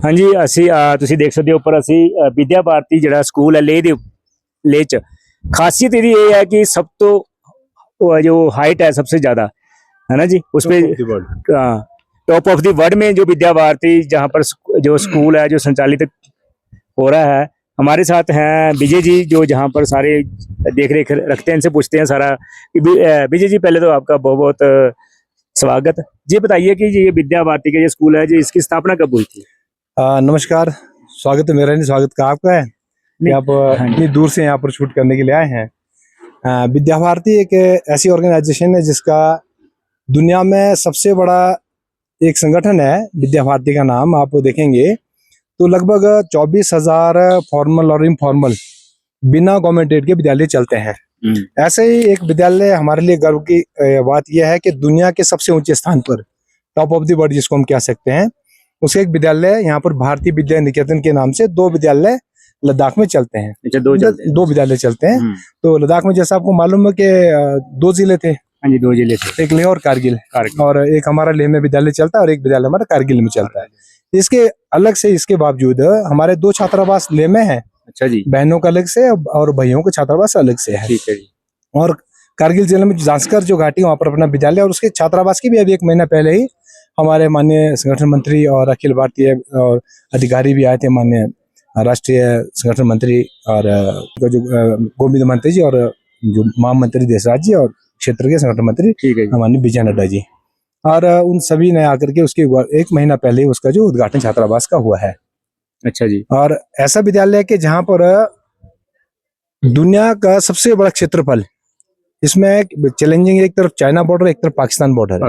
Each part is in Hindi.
हाँ जी, ਅਸੀਂ ਤੁਸੀਂ ਦੇਖ ਸਕਦੇ ਹੋ ਉੱਪਰ ਅਸੀਂ ਵਿਦਿਆ ਭਾਰਤੀ ਜਿਹੜਾ ਸਕੂਲ ਹੈ ਲੇਹ ਚ खासियत ਇਹਦੀ ਇਹ है कि सब तो जो हाइट है सबसे ज्यादा है ना जी उस पे टॉप ऑफ द वर्ल्ड में जो विद्या भारती जहाँ पर जो स्कूल है जो संचालित हो रहा है। हमारे साथ हैं विजय जी जो जहाँ पर सारे देख रेख रखते हैं, इनसे पूछते हैं सारा। विजय जी पहले तो आपका बहुत बहुत स्वागत। ये बताइए कि ये विद्या भारती का ये स्कूल है जी, इसकी स्थापना कब हुई थी? नमस्कार। स्वागत है मेरा, नहीं स्वागत का आपका है कि आप इतनी दूर से यहाँ पर शूट करने के लिए आए हैं। विद्या भारती एक ऐसी ऑर्गेनाइजेशन है जिसका दुनिया में सबसे बड़ा एक संगठन है। विद्या भारती का नाम आप देखेंगे तो लगभग 24,000 फॉर्मल और इनफॉर्मल बिना गवर्नमेंट एड के विद्यालय चलते हैं। ऐसे ही एक विद्यालय हमारे लिए गर्व की बात यह है कि दुनिया के सबसे ऊंचे स्थान पर, टॉप ऑफ द वर्ल्ड जिसको हम कह सकते हैं, उसके एक विद्यालय यहाँ पर भारतीय विद्या निकेतन के नाम से 2 विद्यालय लद्दाख में चलते हैं। अच्छा, दो विद्यालय चलते हैं। तो लद्दाख में जैसा आपको मालूम है कि 2 जिले थे। हाँ जी, 2 जिले थे, एक लेह और कारगिल। और एक हमारा लेह में विद्यालय चलता है और एक विद्यालय हमारा कारगिल में चलता है। इसके अलग से इसके बावजूद हमारे 2 छात्रावास लेह में है। अच्छा जी, बहनों का अलग से और भाइयों का छात्रावास अलग से है। ठीक है जी। और कारगिल जिले में जांसकर जो घाटी वहाँ पर अपना विद्यालय और उसके छात्रावास की भी अभी 1 महीना पहले ही हमारे माननीय संगठन मंत्री और अखिल भारतीय और अधिकारी भी आए थे, माननीय राष्ट्रीय संगठन मंत्री और जो गोविंद मंत्री जी और जो महामंत्री देशराज जी और क्षेत्र के संगठन मंत्री माननीय विजय नड्डा जी, और उन सभी ने आकर के उसके 1 महीना पहले उसका जो उद्घाटन छात्रावास का हुआ है। अच्छा जी। और ऐसा विद्यालय के जहाँ पर दुनिया का सबसे बड़ा क्षेत्रफल, इसमें चैलेंजिंग एक तरफ चाइना बॉर्डर एक तरफ पाकिस्तान बॉर्डर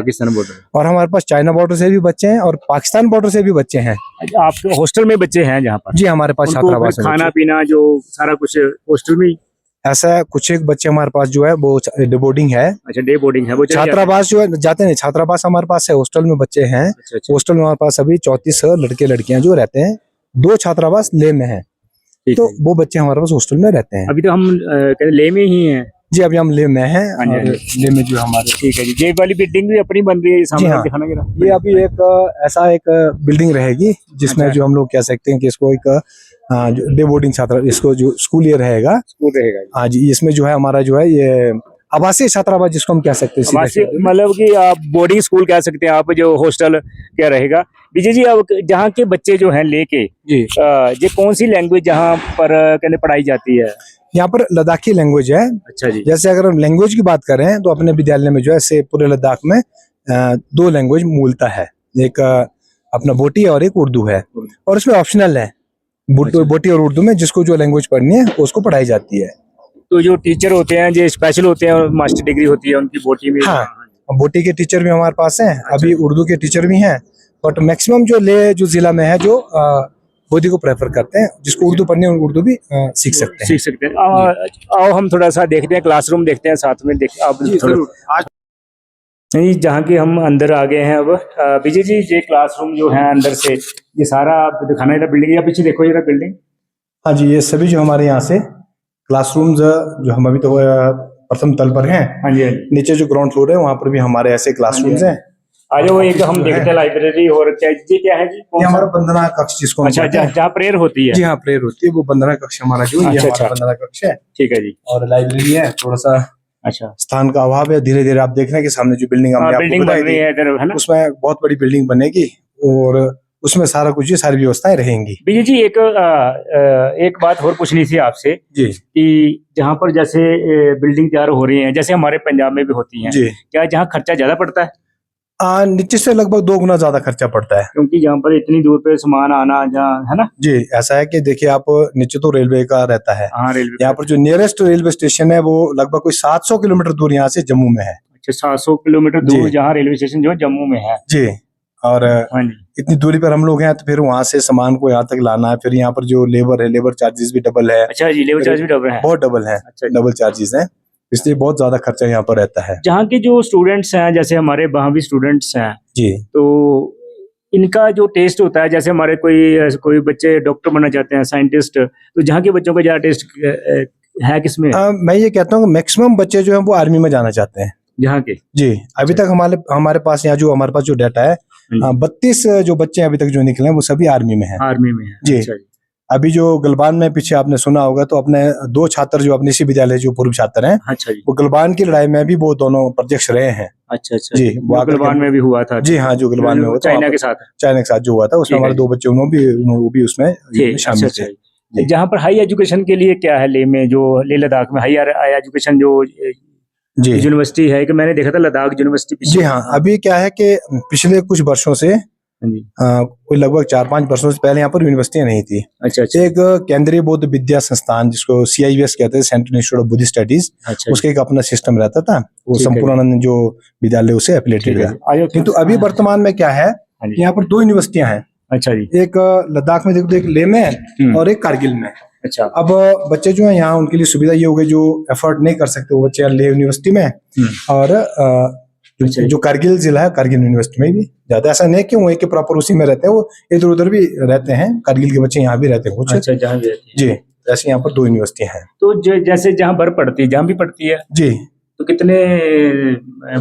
और हमारे पास चाइना बॉर्डर से भी बच्चे हैं और पाकिस्तान बॉर्डर से भी बच्चे हैं। आपके हॉस्टल में बच्चे हैं जहाँ पर? जी, हमारे पास छात्रावास है। खाना पीना जो सारा कुछ हॉस्टल में ऐसा कुछ एक बच्चे हमारे पास जो है वो डे बोर्डिंग है। अच्छा, डे बोर्डिंग है। वो छात्रावास जो है जाते नहीं, छात्रावास हमारे पास है, हॉस्टल में बच्चे हैं। हॉस्टल में हमारे पास अभी 34 लड़के लड़कियां जो रहते हैं। 2 छात्रावास लेह में है, तो वो बच्चे हमारे पास हॉस्टल में रहते हैं। अभी तो हम लेह में ही हैं जी, अभी हम लेह में हैं। और लेह में जो हमारे, ठीक है जी। ये वाली बिल्डिंग भी अपनी बन रही है सामने, दिखाना जरा। ये अभी एक ऐसा एक बिल्डिंग रहेगी जिसमें जो हम लोग कह सकते हैं कि इसको एक डे बोर्डिंग छात्र, इसको जो स्कूल ये रहेगा। हाँ जी, इसमें जो है हमारा जो है ये आवासीय छात्रावास जिसको हम कह सकते हैं, मतलब कि आप बोर्डिंग स्कूल कह सकते हैं आप, जो हॉस्टल क्या रहेगा। विजय जी, अब जहाँ के बच्चे जो हैं लेके जी, ये कौन सी लैंग्वेज जहाँ पर कहने पढ़ाई जाती है? यहाँ पर लद्दाखी लैंग्वेज है। अच्छा जी। जैसे अगर हम लैंग्वेज की बात करें तो अपने विद्यालय में जो है पूरे लद्दाख में 2 लैंग्वेज मूलता है। एक अपना बोटी और एक उर्दू है, और उसमें ऑप्शनल है बोटी और उर्दू में जिसको जो लैंग्वेज पढ़नी है उसको पढ़ाई जाती है। तो जो टीचर होते हैं जो स्पेशल होते हैं और मास्टर डिग्री होती है उनकी बोटी में? हाँ, बोटी के टीचर भी हमारे पास हैं। अभी उर्दू के टीचर भी हैं, बट मैक्सिमम जो लेह जो जिला में है जो बोधी को प्रेफर करते हैं, जिसको उर्दू पढ़नी है उर्दू भी सीख सकते हैं। आओ हम थोड़ा सा देखते हैं, क्लासरूम देखते हैं साथ में। आप नहीं, जहाँ की हम अंदर आ गए हैं अब। विजय जी, ये क्लासरूम जो है अंदर से ये सारा आप दिखाना है। बिल्डिंग या पीछे देखो जरा बिल्डिंग। हाँ जी, ये सभी जो हमारे यहाँ से क्लासरूम्स जो हम अभी तो प्रथम तल पर हैं। हाँ जी। नीचे जो ग्राउंड फ्लोर है वहाँ पर भी हमारे ऐसे क्लासरूम्स हैं। आज वो एक हम देखते हैं लाइब्रेरी। और क्या है जी? ये हमारा वंदना कक्ष जिसको, अच्छा, जहाँ प्रेयर होती है। जी हाँ, प्रेयर होती है, वो वंदना कक्ष हमारा जो ये हमारा वंदना कक्ष है। ठीक है जी। और लाइब्रेरी है। थोड़ा सा अच्छा स्थान का अभाव है, धीरे धीरे आप देख रहे हैं कि सामने जो बिल्डिंग बिल्डिंग बन रही है इधर, है ना? उसमें बहुत बड़ी बिल्डिंग बनेगी और उसमें सारा कुछ, ये सारी व्यवस्थाएं रहेंगी। विजय जी, एक बात और पूछनी थी आपसे जी, कि जहाँ पर जैसे बिल्डिंग तैयार हो रही है, जैसे हमारे पंजाब में भी होती हैं, जी, क्या जहाँ खर्चा ज्यादा पड़ता है? नीचे से लगभग 2 गुना ज्यादा खर्चा पड़ता है, क्योंकि जहाँ पर इतनी दूर पे सामान आना, जहाँ, है ना? जी, ऐसा है कि देखिए आप नीचे तो रेलवे का रहता है। हाँ, रेलवे। यहाँ पर जो नियरेस्ट रेलवे स्टेशन है वो लगभग कोई 700 किलोमीटर दूर यहाँ से जम्मू में है। अच्छा, 700 किलोमीटर दूर जहाँ रेलवे स्टेशन जो जम्मू में है। जी, और इतनी दूरी पर हम लोग हैं तो फिर वहाँ से सामान को यहाँ तक लाना है। फिर यहाँ पर जो लेबर है, लेबर चार्जेस भी डबल है। अच्छा जी, लेबर चार्ज भी डबल है? बहुत डबल है। अच्छा, डबल चार्जेस है, इसलिए बहुत ज्यादा खर्चा यहाँ पर रहता है। जहाँ के जो स्टूडेंट्स हैं, जैसे हमारे वहाँ भी स्टूडेंट्स हैं जी, तो इनका जो टेस्ट होता है, जैसे हमारे कोई बच्चे डॉक्टर बनना चाहते हैं, साइंटिस्ट, तो जहाँ के बच्चों का ज्यादा टेस्ट है किसमें? मैं ये कहता हूँ मैक्सिमम बच्चे जो है वो आर्मी में जाना चाहते हैं यहाँ के। जी, अभी तक हमारे पास यहाँ जो हमारे पास जो डाटा है 32 जो बच्चे अभी तक जो निकले हैं वो सभी आर्मी में हैं। आर्मी में है। जी। अच्छा जी। अभी जो गलवान में पीछे आपने सुना होगा तो अपने 2 छात्र जो अपने इसी विद्यालय जो पूर्व छात्र हैं, अच्छा जी। वो गलवान की लड़ाई में भी वो दोनों प्रत्यक्ष रहे हैं। अच्छा अच्छा जी, वो गलवान में भी हुआ था। जी हाँ, जो गलवान में हुआ था चाइना के साथ। चाइना के साथ जो हुआ था उसमें हमारे 2 बच्चे वो भी उसमें शामिल थे। जहाँ पर हाई एजुकेशन के लिए क्या है लेह में, जो लेह लद्दाख में हाई एजुकेशन जो जी यूनिवर्सिटी है, कि मैंने देखा था लद्दाख यूनिवर्सिटी। जी हाँ, अभी क्या है कि पिछले कुछ वर्षों से कोई लगभग 4-5 वर्षों से पहले यहाँ पर यूनिवर्सिटियां नहीं थी। अच्छा अच्छा। एक केंद्रीय बौद्ध विद्या संस्थान जिसको CIBS कहते हैं, central institute of Buddhist studies, उसके एक अपना सिस्टम रहता था, वो संपूर्णानंद जो विद्यालय उसे एफिलिएटेड है। किंतु अभी वर्तमान में क्या है, यहाँ पर 2 यूनिवर्सिटियां हैं। अच्छा जी। एक लद्दाख में देखो तो एक लेह में है और एक कारगिल में। अच्छा। अब बच्चे जो है यहाँ उनके लिए सुविधा ये हो गई, जो एफर्ट नहीं कर सकते वो बच्चे लेह यूनिवर्सिटी में, और जो कारगिल जिला है कारगिल यूनिवर्सिटी में भी। ज्यादा ऐसा नहीं कि वो एक प्रॉपर उसी में रहते हैं, वो इधर उधर भी रहते हैं। कारगिल के बच्चे यहाँ भी रहते हैं कुछ। अच्छा, जहाँ भी रहते हैं। जी, ऐसे यहाँ पर 2 यूनिवर्सिटी हैं। तो जैसे जहाँ बर्फ पड़ती है, जहाँ भी पड़ती है जी, तो कितने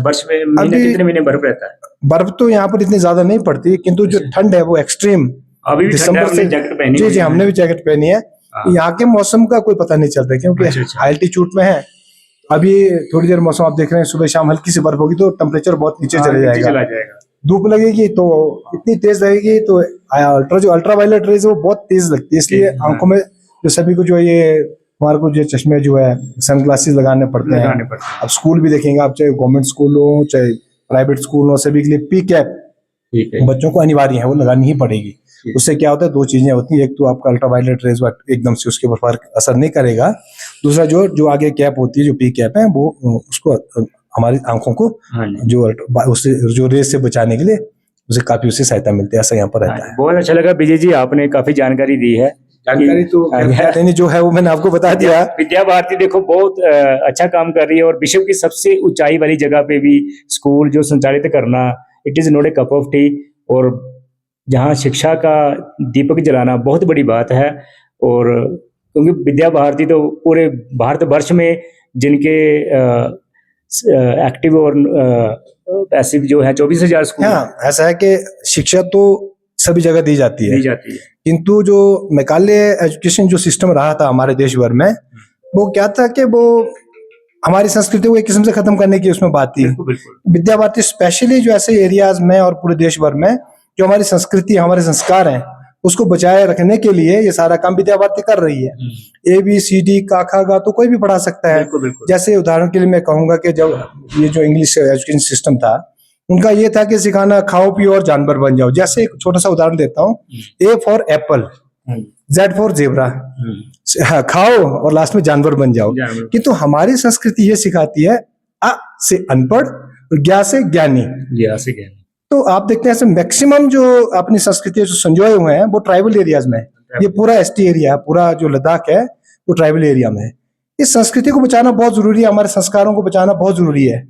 वर्ष में कितने महीने बर्फ रहता है? बर्फ तो यहाँ पर इतनी ज्यादा नहीं पड़ती, किंतु जो ठंड है वो एक्सट्रीम। अभी भी दिसंबर से जैकेट पहनी? जी जी, हमने भी जैकेट पहनी है। यहाँ के मौसम का कोई पता नहीं चलता क्योंकि हाई एल्टीट्यूड में है। अभी थोड़ी देर मौसम आप देख रहे हैं, सुबह शाम हल्की सी बर्फ होगी तो टेम्परेचर बहुत नीचे चला जाएगा। धूप लगेगी तो इतनी तेज लगेगी तो अल्ट्रा वायलेट रेज वो बहुत तेज लगती है, इसलिए आंखों में जो सभी को जो ये हमारे को जो चश्मे जो है सनग्लासेस लगाने पड़ते हैं। अब स्कूल भी देखेंगे आप, चाहे गवर्नमेंट स्कूल हो चाहे प्राइवेट स्कूल हो, सभी के लिए पी कैप बच्चों को अनिवार्य है, वो लगानी ही पड़ेगी। उससे क्या होता है, 2 चीजें होती हैं, एक तो आपका अल्ट्रावायलेट रेज एकदम से उसके ऊपर असर नहीं करेगा, दूसरा जो आगे कैप होती है, जो पी कैप है, वो उसको हमारी आंखों को जो रेज से बचाने के लिए उसे काफी उससे सहायता मिलती है। ऐसा यहाँ पर रहता है। बहुत अच्छा लगा विजय जी, आपने काफी जानकारी दी है। जानकारी तो जो है वो मैंने आपको बता दिया। विद्या भारती देखो बहुत अच्छा काम कर रही है, और विश्व की सबसे ऊंचाई वाली जगह पे भी स्कूल जो संचालित करना, it is not a cup of T, और जहाँ शिक्षा का दीपक जलाना बहुत बड़ी बात है। और क्योंकि विद्या भारती तो पूरे भारतवर्ष में जिनके एक्टिव और पैसिव जो है 24,000 स्कूल। हाँ, ऐसा है कि शिक्षा तो सभी जगह दी जाती है, किंतु जो मेकाले एजुकेशन जो सिस्टम रहा था हमारे देश भर में, वो क्या था कि वो हमारी संस्कृति को एक किस्म से खत्म करने की उसमें बात थी। विद्या भारती स्पेशली जो ऐसे एरियाज में और पूरे देश भर में जो हमारी संस्कृति हमारे संस्कार हैं उसको बचाए रखने के लिए ये सारा काम विद्या भारती कर रही है। ABCD का खा गा तो कोई भी पढ़ा सकता है। जैसे उदाहरण के लिए मैं कहूंगा कि जब ये जो इंग्लिश एजुकेशन सिस्टम था, उनका ये था कि सिखाना खाओ पियो और जानवर बन जाओ। जैसे एक छोटा सा उदाहरण देता हूँ, A for Apple, Z for zebra, खाओ और लास्ट में जानवर बन जाओ। किंतु हमारी संस्कृति ये सिखाती है अ से अनपढ़ और ज्ञा से ज्ञानी। तो आप देखते हैं ऐसे मैक्सिमम जो अपनी संस्कृति जो संजोए हुए हैं वो ट्राइबल एरियाज में है। ये पूरा ST एरिया, पूरा जो लद्दाख है वो ट्राइबल एरिया में है। इस संस्कृति को बचाना बहुत जरूरी है, हमारे संस्कारों को बचाना बहुत जरूरी है।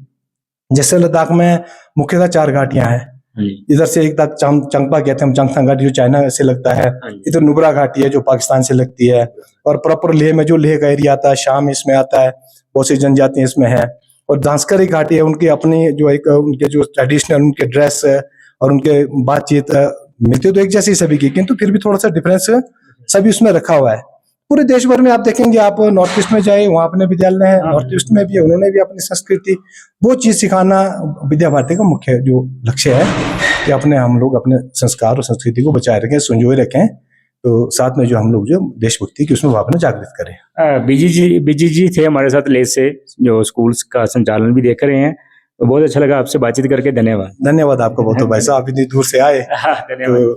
जैसे लद्दाख में मुख्यतः 4 घाटियां हैं। इधर से एक तक चंगपा कहते हैं हम, चंगथंग घाटी जो चाइना से लगता है, इधर नुब्रा घाटी है जो पाकिस्तान से लगती है, और प्रॉपर लेह में जो लेह का एरिया आता है, शाम इसमें आता है, बहुत सी जनजातियां इसमें है, और दांसकर एक घाटी है, उनकी अपनी जो एक उनके जो ट्रेडिशनल उनके ड्रेस और उनके बातचीत मिलती तो एक जैसी सभी की, किंतु फिर भी थोड़ा सा डिफरेंस सभी उसमें रखा हुआ है। पूरे देश भर में आप देखेंगे, आप नॉर्थ ईस्ट में जाए वहाँ अपने विद्यालय हैं, नॉर्थ ईस्ट में भी उन्होंने भी अपनी संस्कृति वो चीज सिखाना विद्या भारती का मुख्य जो लक्ष्य है कि अपने हम लोग अपने संस्कार और संस्कृति को बचाए रखें, संजोए रखें, तो साथ में जो हम लोग जो देशभक्ति की उसमें भावना जागृत करें। बीजी जी थे हमारे साथ ले से, जो स्कूल्स का संचालन भी देख रहे हैं, तो बहुत अच्छा लगा आपसे बातचीत करके। धन्यवाद। धन्यवाद आपको बहुत भाई साहब, आप इतनी दूर से आए। धन्यवाद।